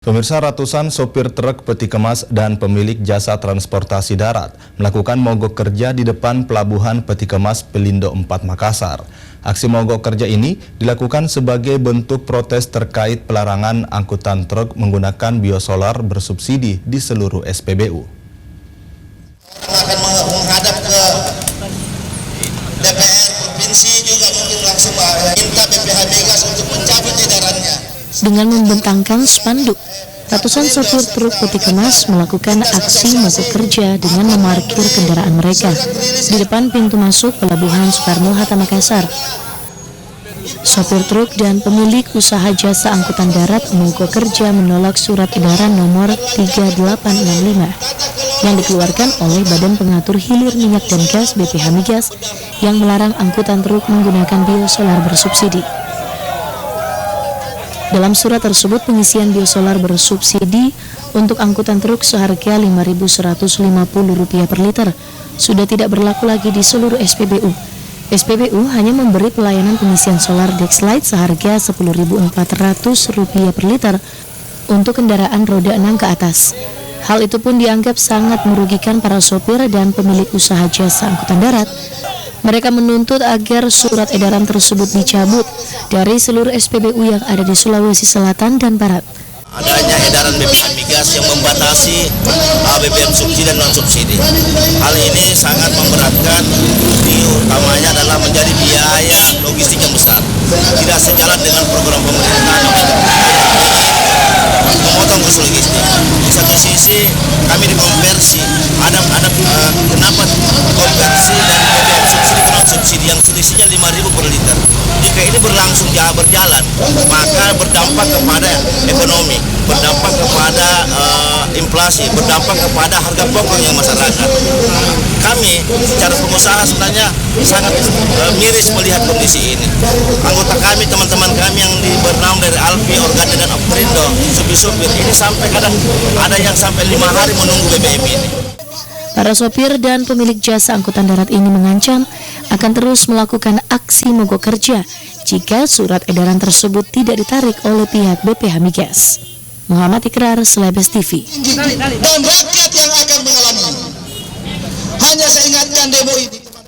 Pemirsa, ratusan sopir truk, peti kemas, dan pemilik jasa transportasi darat melakukan mogok kerja di depan pelabuhan Peti Kemas Pelindo 4 Makassar. Aksi mogok kerja ini dilakukan sebagai bentuk protes terkait pelarangan angkutan truk menggunakan biosolar bersubsidi di seluruh SPBU. Akan menghadap ke DPR provinsi juga mungkin langsung minta BPH Migas untuk mencabut edarannya. Dengan membentangkan spanduk, ratusan sopir truk peti kemas melakukan aksi mogok kerja dengan memarkir kendaraan mereka di depan pintu masuk Pelabuhan Soekarno-Hatta Makassar. Sopir truk dan pemilik usaha jasa angkutan darat mogok kerja menolak surat edaran nomor 3865 yang dikeluarkan oleh Badan Pengatur Hilir Minyak dan Gas BPH Migas yang melarang angkutan truk menggunakan biosolar bersubsidi. Dalam surat tersebut, pengisian biosolar bersubsidi untuk angkutan truk seharga Rp5.150 per liter sudah tidak berlaku lagi di seluruh SPBU. SPBU hanya memberi pelayanan pengisian solar Dexlite seharga Rp10.400 per liter untuk kendaraan roda 6 ke atas. Hal itu pun dianggap sangat merugikan para sopir dan pemilik usaha jasa angkutan darat. Mereka menuntut agar surat edaran tersebut dicabut dari seluruh SPBU yang ada di Sulawesi Selatan dan Barat. Adanya edaran BPH Migas yang membatasi BBM subsidi dan non-subsidi. Hal ini sangat memberatkan, utamanya adalah menjadi biaya logistik yang besar. Tidak sejalan dengan program pemerintah memotong kos logistik. Di satu sisi kami dikonversi, ada kenapa konversi dari BBM subsidi ke non-subsidi yang selisihnya Rp5.000 per liter. Jika ini berjalan, maka berdampak kepada ekonomi, berdampak kepada inflasi, berdampak kepada harga pokok yang masyarakat. Kami secara pengusaha sebenarnya sangat miris melihat kondisi ini. Anggota kami, teman-teman kami yang bernama dari Alfi, Organda, dan Aprindo, supir ini sampai kadang ada yang sampai 5 hari menunggu BBM ini. Para sopir dan pemilik jasa angkutan darat ini mengancam akan terus melakukan aksi mogok kerja jika surat edaran tersebut tidak ditarik oleh pihak BPH Migas. Muhammad Ikrar, Celebes TV. Dan rakyat yang akan mengalami. Hanya saya ingatkan demo ini.